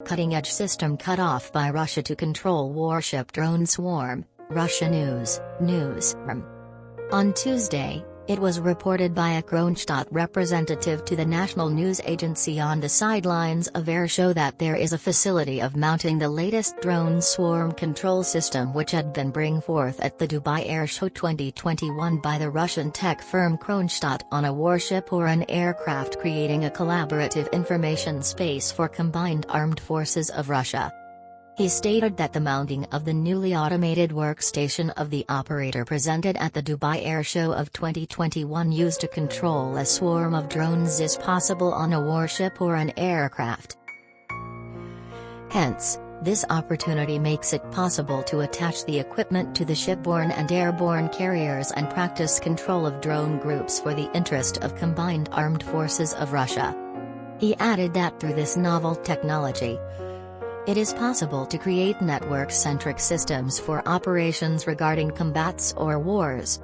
cutting-edge system cut off by Russia to control warship drone swarm, Russia News, NewsRme. On Tuesday, it was reported by a Kronshtadt representative to the national news agency on the sidelines of Airshow that there is a facility of mounting the latest drone swarm control system which had been bring forth at the Dubai Airshow 2021 by the Russian tech firm Kronshtadt on a warship or an aircraft, creating a collaborative information space for combined armed forces of Russia. He stated that the mounting of the newly automated workstation of the operator presented at the Dubai Airshow of 2021 used to control a swarm of drones is possible on a warship or an aircraft. Hence, this opportunity makes it possible to attach the equipment to the shipborne and airborne carriers and practice control of drone groups for the interest of combined armed forces of Russia. He added that through this novel technology, it is possible to create network-centric systems for operations regarding combats or wars.